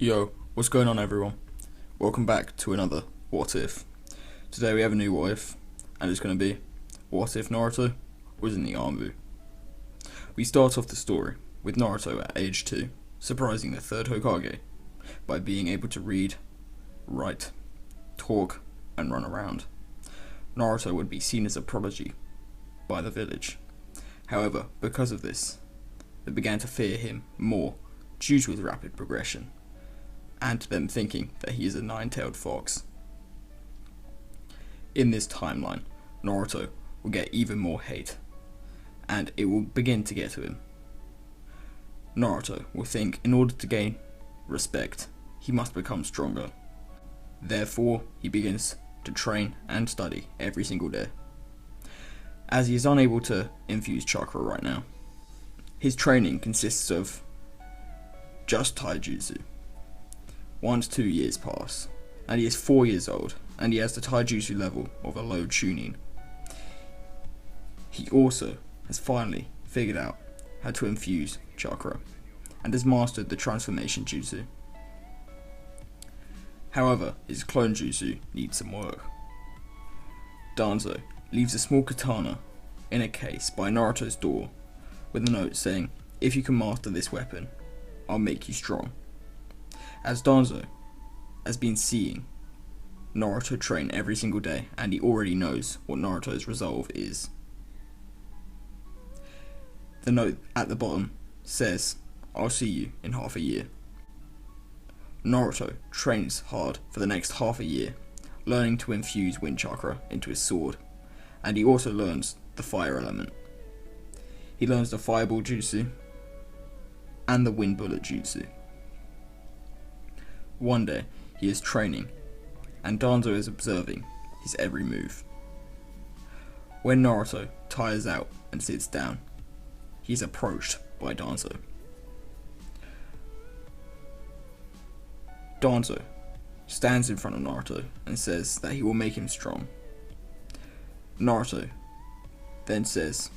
Yo, what's going on everyone? Welcome back to another What If. Today we have a new What If, and it's going to be, what if Naruto was in the anbu? We start off the story with Naruto at age 2, surprising the third Hokage by being able to read, write, talk, and run around. Naruto would be seen as a prodigy by the village. However, because of this, they began to fear him more due to his rapid progression, and them thinking that he is a nine-tailed fox. In this timeline, Naruto will get even more hate, and it will begin to get to him. Naruto will think in order to gain respect, he must become stronger. Therefore, he begins to train and study every single day. As he is unable to infuse chakra right now, his training consists of just taijutsu. 1 to 2 years pass, and he is 4 years old, and he has the taijutsu level of a low chunin. He also has finally figured out how to infuse chakra, and has mastered the transformation jutsu. However, his clone jutsu needs some work. Danzo leaves a small katana in a case by Naruto's door with a note saying, "If you can master this weapon, I'll make you strong." As Danzo has been seeing Naruto train every single day, and he already knows what Naruto's resolve is. The note at the bottom says, "I'll see you in half a year." Naruto trains hard for the next half a year, learning to infuse wind chakra into his sword, and he also learns the fire element. He learns the fireball jutsu and the wind bullet jutsu. One day, he is training, and Danzo is observing his every move. When Naruto tires out and sits down, he is approached by Danzo. Danzo stands in front of Naruto and says that he will make him strong. Naruto then says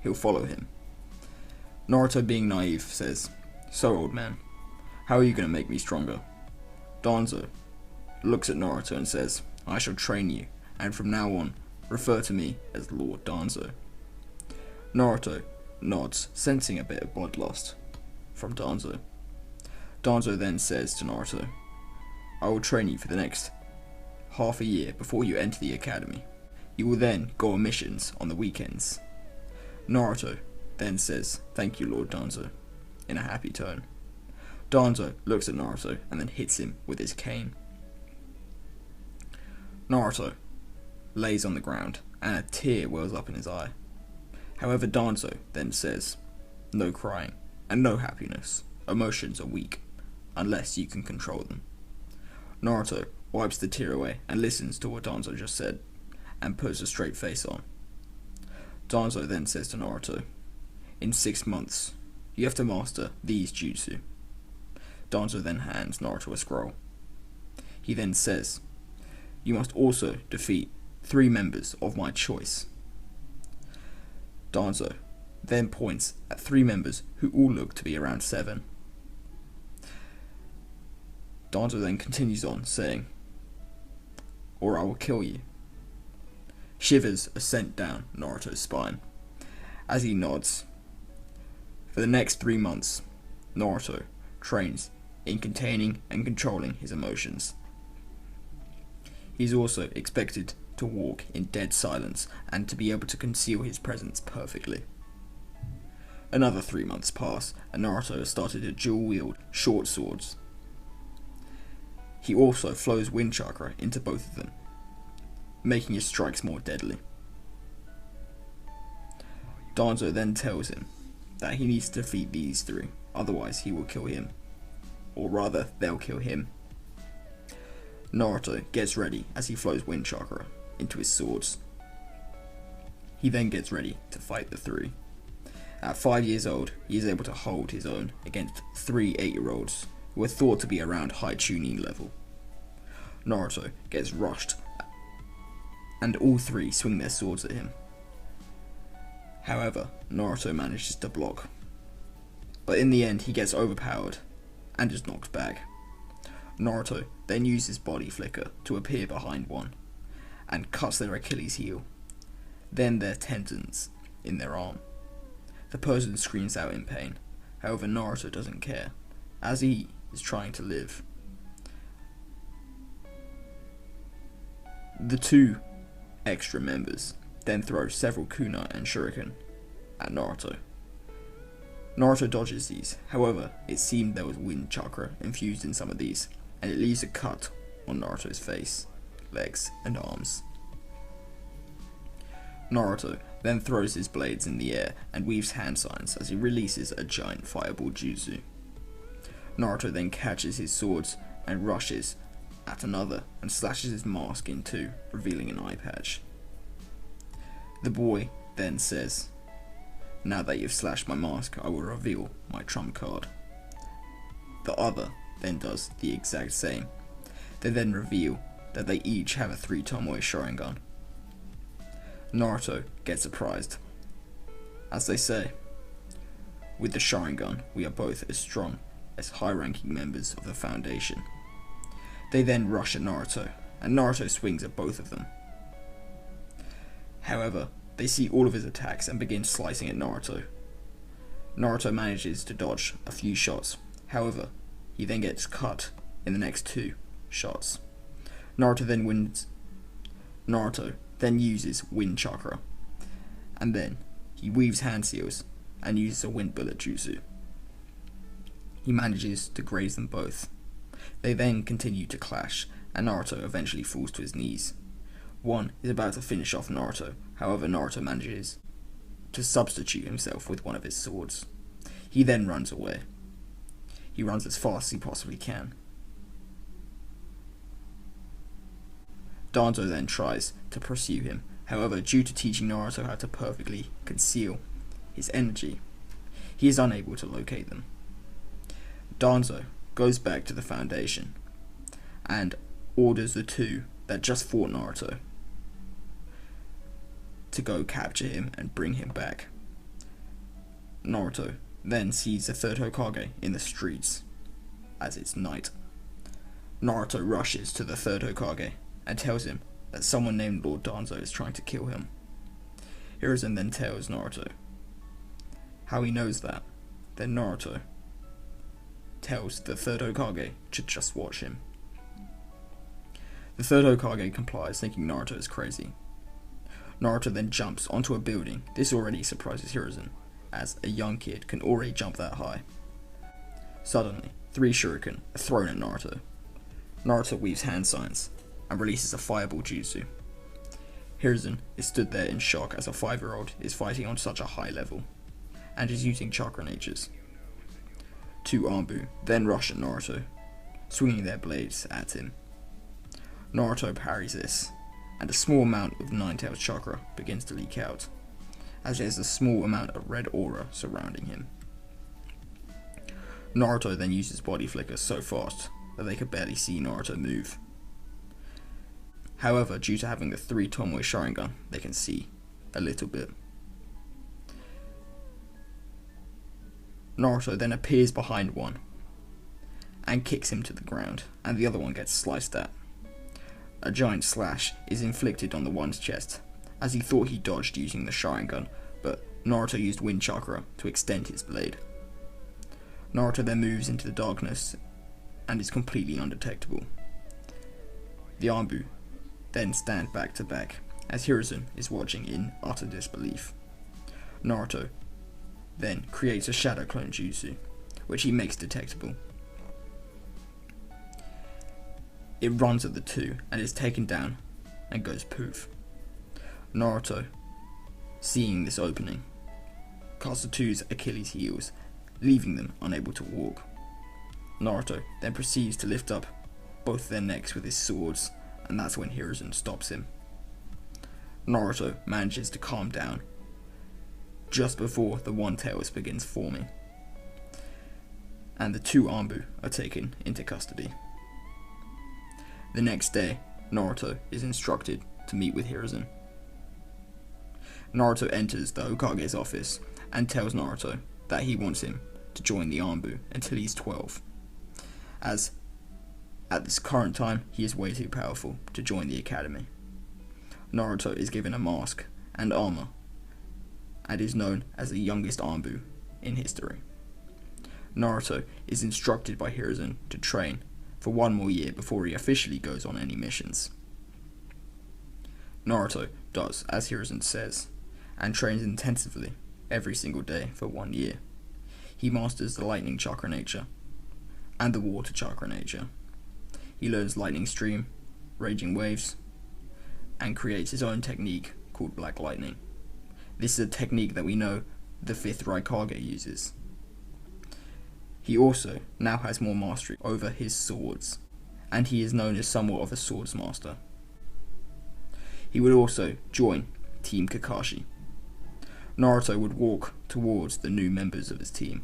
he'll follow him. Naruto, being naive, says, "So, old man, how are you going to make me stronger?" Danzo looks at Naruto and says, "I shall train you, and from now on, refer to me as Lord Danzo." Naruto nods, sensing a bit of bloodlust from Danzo. Danzo then says to Naruto, "I will train you for the next half a year before you enter the academy. You will then go on missions on the weekends." Naruto then says, "Thank you, Lord Danzo," in a happy tone. Danzo looks at Naruto and then hits him with his cane. Naruto lays on the ground and a tear wells up in his eye. However, Danzo then says, "No crying and no happiness. Emotions are weak unless you can control them." Naruto wipes the tear away and listens to what Danzo just said and puts a straight face on. Danzo then says to Naruto, "In 6 months, you have to master these jutsu." Danzo then hands Naruto a scroll. He then says, "You must also defeat 3 members of my choice." Danzo then points at 3 members who all look to be around 7. Danzo then continues on, saying, "Or I will kill you." Shivers are sent down Naruto's spine as he nods. For the next 3 months, Naruto trains in containing and controlling his emotions. He is also expected to walk in dead silence and to be able to conceal his presence perfectly. Another 3 months pass, and Naruto has started to dual-wield short swords. He also flows wind chakra into both of them, making his strikes more deadly. Danzo then tells him that he needs to defeat these 3, otherwise he will kill him. Or rather, they'll kill him. Naruto gets ready as he flows wind chakra into his swords. He then gets ready to fight the 3. At 5 years old, he is able to hold his own against 3 8-year-olds who are thought to be around high chunin level. Naruto gets rushed, and all 3 swing their swords at him. However, Naruto manages to block, but in the end he gets overpowered and is knocked back. Naruto then uses body flicker to appear behind one and cuts their Achilles heel, then their tendons in their arm. The person screams out in pain. However, Naruto doesn't care, as he is trying to live. The two extra members then throw several kunai and shuriken at Naruto. Naruto dodges these, however, it seemed there was wind chakra infused in some of these, and it leaves a cut on Naruto's face, legs, and arms. Naruto then throws his blades in the air and weaves hand signs as he releases a giant fireball jutsu. Naruto then catches his swords and rushes at another and slashes his mask in two, revealing an eye patch. The boy then says, "Now that you've slashed my mask, I will reveal my trump card." The other then does the exact same. They then reveal that they each have a 3 Tomoe Sharingan. Naruto gets surprised, as they say, "With the Sharingan, we are both as strong as high-ranking members of the Foundation." They then rush at Naruto, and Naruto swings at both of them. However, they see all of his attacks and begin slicing at Naruto. Naruto manages to dodge a few shots, however, he then gets cut in the next 2 shots. Naruto then uses wind chakra, and then he weaves hand seals and uses a wind bullet jutsu. He manages to graze them both. They then continue to clash, and Naruto eventually falls to his knees. One is about to finish off Naruto, however Naruto manages to substitute himself with one of his swords. He then runs away. He runs as fast as he possibly can. Danzo then tries to pursue him, however, due to teaching Naruto how to perfectly conceal his energy, he is unable to locate them. Danzo goes back to the Foundation and orders the two that just fought Naruto to go capture him and bring him back. Naruto then sees the third Hokage in the streets as it's night. Naruto rushes to the third Hokage and tells him that someone named Lord Danzo is trying to kill him. Hiruzen then tells Naruto how he knows that. Then Naruto tells the third Hokage to just watch him. The third Hokage complies, thinking Naruto is crazy. Naruto then jumps onto a building. This already surprises Hiruzen, as a young kid can already jump that high. Suddenly, 3 shuriken are thrown at Naruto. Naruto weaves hand signs and releases a fireball jutsu. Hiruzen is stood there in shock as a 5-year-old is fighting on such a high level, and is using chakra natures. 2 anbu then rush at Naruto, swinging their blades at him. Naruto parries this, and a small amount of Nine-Tails chakra begins to leak out, as there's a small amount of red aura surrounding him. Naruto then uses body flicker so fast that they could barely see Naruto move. However, due to having the 3 Tomoe Sharingan, they can see a little bit. Naruto then appears behind one and kicks him to the ground, and the other one gets sliced at. A giant slash is inflicted on the one's chest, as he thought he dodged using the Sharingan, but Naruto used wind chakra to extend his blade. Naruto then moves into the darkness and is completely undetectable. The anbu then stand back to back, as Hiruzen is watching in utter disbelief. Naruto then creates a shadow clone jutsu, which he makes detectable. It runs at the two and is taken down and goes poof. Naruto, seeing this opening, cuts the two's Achilles heels, leaving them unable to walk. Naruto then proceeds to lift up both their necks with his swords, and that's when Hiruzen stops him. Naruto manages to calm down just before the One-Tails begins forming, and the 2 anbu are taken into custody. The next day, Naruto is instructed to meet with Hiruzen. Naruto enters the Hokage's office and tells Naruto that he wants him to join the anbu until he's 12. as at this current time he is way too powerful to join the academy. Naruto is given a mask and armor and is known as the youngest anbu in history. Naruto is instructed by Hiruzen to train for 1 more year before he officially goes on any missions. Naruto does as Hiruzen says and trains intensively every single day for 1 year. He masters the lightning chakra nature and the water chakra nature. He learns lightning stream, raging waves, and creates his own technique called black lightning. This is a technique that we know the 5th Raikage uses. He also now has more mastery over his swords, and he is known as somewhat of a swords master. He would also join Team Kakashi. Naruto would walk towards the new members of his team.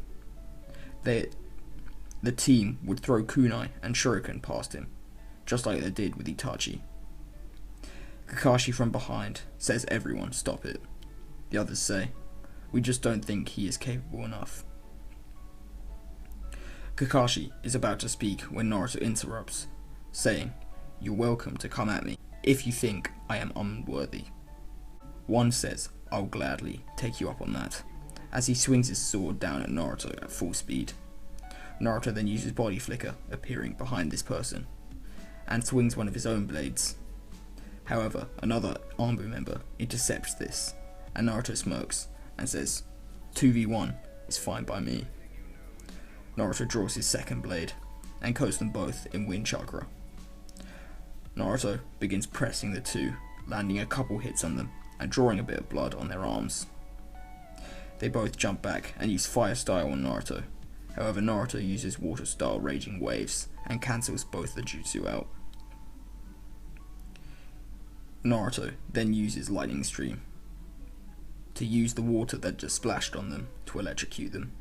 The team would throw kunai and shuriken past him, just like they did with Itachi. Kakashi from behind says, "Everyone, stop it." The others say, "We just don't think he is capable enough." Kakashi is about to speak when Naruto interrupts, saying, "You're welcome to come at me if you think I am unworthy." One says, "I'll gladly take you up on that," as he swings his sword down at Naruto at full speed. Naruto then uses body flicker, appearing behind this person, and swings one of his own blades. However, another anbu member intercepts this, and Naruto smirks and says, "2v1 is fine by me." Naruto draws his second blade and coats them both in wind chakra. Naruto begins pressing the two, landing a couple hits on them and drawing a bit of blood on their arms. They both jump back and use fire style on Naruto. However, Naruto uses water style raging waves and cancels both the jutsu out. Naruto then uses lightning stream to use the water that just splashed on them to electrocute them.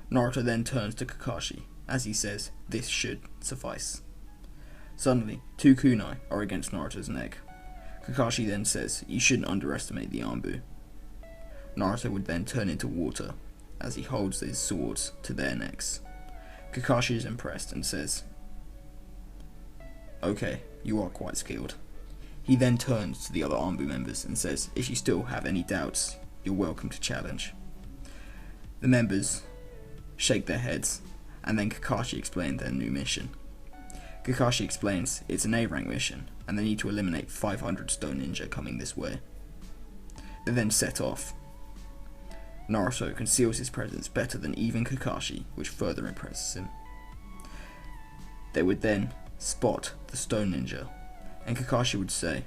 Naruto then turns to Kakashi as he says, "This should suffice." Suddenly, 2 kunai are against Naruto's neck. Kakashi then says, "You shouldn't underestimate the anbu." Naruto would then turn into water as he holds his swords to their necks. Kakashi is impressed and says, "Okay, you are quite skilled." He then turns to the other anbu members and says, "If you still have any doubts, you're welcome to challenge." The members shake their heads, and then Kakashi explains their new mission. Kakashi explains it's an A-rank mission, and they need to eliminate 500 stone ninja coming this way. They then set off. Naruto conceals his presence better than even Kakashi, which further impresses him. They would then spot the stone ninja, and Kakashi would say,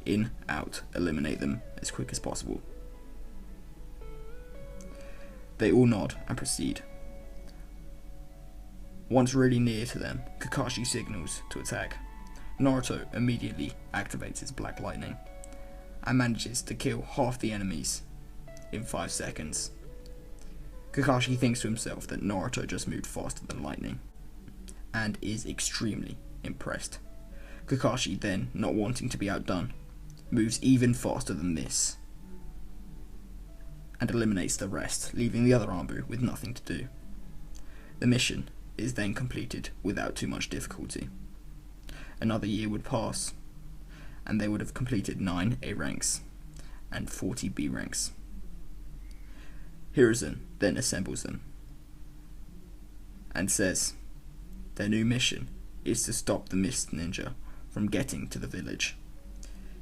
"In, out, eliminate them as quick as possible." They all nod and proceed. Once really near to them, Kakashi signals to attack. Naruto immediately activates his black lightning and manages to kill half the enemies in 5 seconds. Kakashi thinks to himself that Naruto just moved faster than lightning and is extremely impressed. Kakashi then, not wanting to be outdone, moves even faster than this and eliminates the rest, leaving the other anbu with nothing to do. The mission is then completed without too much difficulty. Another year would pass, and they would have completed 9 A ranks and 40 B ranks. Hiruzen then assembles them and says their new mission is to stop the Mist Ninja from getting to the village.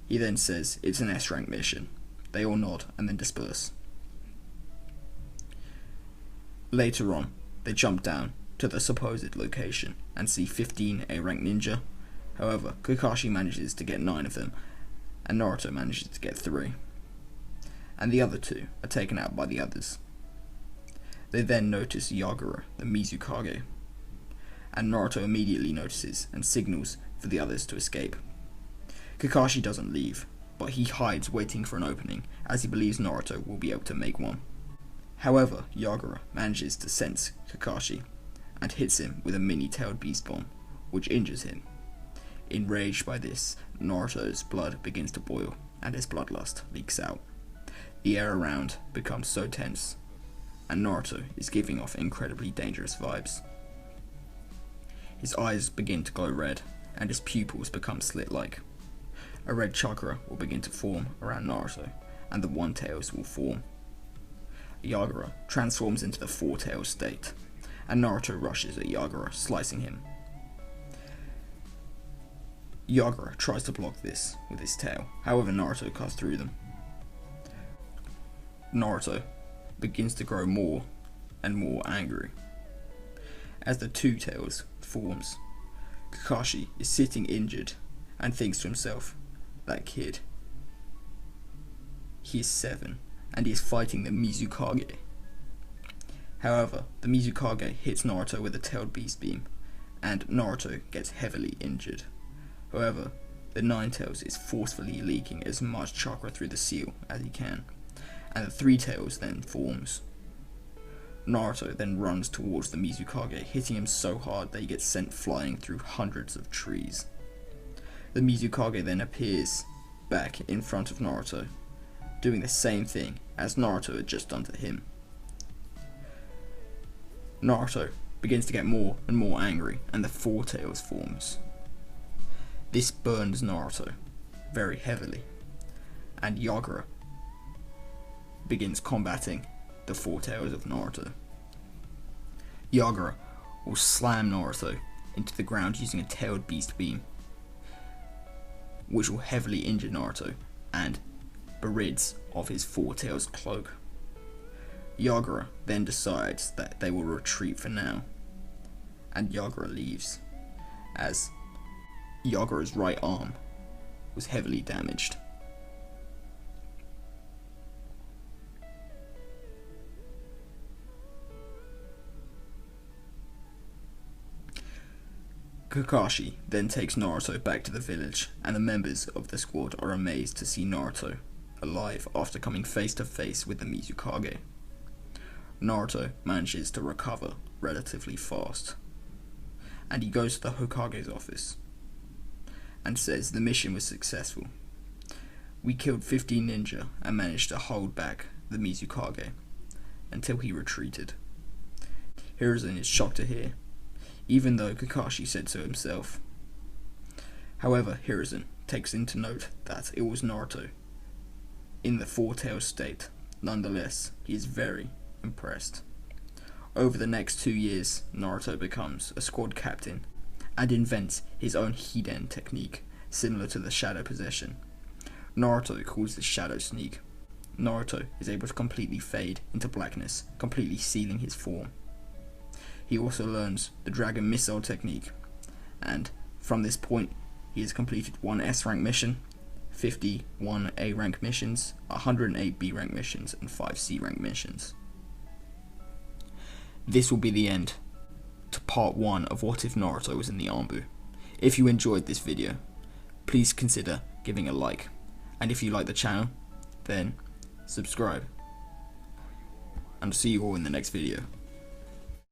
He then says it's an S rank mission. They all nod and then disperse. Later on, they jump down to the supposed location and see 15 A-rank ninja. However, Kakashi manages to get 9 of them, and Naruto manages to get 3. And the other 2 are taken out by the others. They then notice Yagura, the Mizukage, and Naruto immediately notices and signals for the others to escape. Kakashi doesn't leave, but he hides waiting for an opening, as he believes Naruto will be able to make one. However, Yagura manages to sense Kakashi and hits him with a mini-tailed beast bomb, which injures him. Enraged by this, Naruto's blood begins to boil and his bloodlust leaks out. The air around becomes so tense, and Naruto is giving off incredibly dangerous vibes. His eyes begin to glow red, and his pupils become slit-like. A red chakra will begin to form around Naruto, and the One Tails will form. Yagura transforms into the Four Tails state, and Naruto rushes at Yagura, slicing him. Yagura tries to block this with his tail, however Naruto cuts through them. Naruto begins to grow more and more angry. As the Two Tails forms, Kakashi is sitting injured and thinks to himself, that kid. He is 7 and he is fighting the Mizukage. However, the Mizukage hits Naruto with a tailed beast beam, and Naruto gets heavily injured. However, the Nine Tails is forcefully leaking as much chakra through the seal as he can, and the Three Tails then forms. Naruto then runs towards the Mizukage, hitting him so hard that he gets sent flying through hundreds of trees. The Mizukage then appears back in front of Naruto, doing the same thing as Naruto had just done to him. Naruto begins to get more and more angry, and the Four Tails forms. This burns Naruto very heavily, and Yagura begins combating the Four Tails of Naruto. Yagura will slam Naruto into the ground using a tailed beast beam, which will heavily injure Naruto and berids of his Four Tails cloak. Yagura then decides that they will retreat for now, and Yagura leaves, as Yagura's right arm was heavily damaged. Kakashi then takes Naruto back to the village, and the members of the squad are amazed to see Naruto alive after coming face to face with the Mizukage. Naruto manages to recover relatively fast, and he goes to the Hokage's office and says the mission was successful. We killed 15 ninja and managed to hold back the Mizukage until he retreated. Hiruzen is shocked to hear, even though Kakashi said so himself. However, Hiruzen takes into note that it was Naruto in the Four Tails state. Nonetheless, he is very impressed. Over the next 2 years, Naruto becomes a squad captain and invents his own Hiden technique, similar to the Shadow Possession. Naruto calls this Shadow Sneak. Naruto is able to completely fade into blackness, completely sealing his form. He also learns the Dragon Missile technique, and from this point, he has completed 1 S-rank mission, 51 A-rank missions, 108 B-rank missions, and 5 C-rank missions. This will be the end to part 1 of What If Naruto Was in the Anbu. If you enjoyed this video, please consider giving a like, and if you like the channel, then subscribe. And I'll see you all in the next video.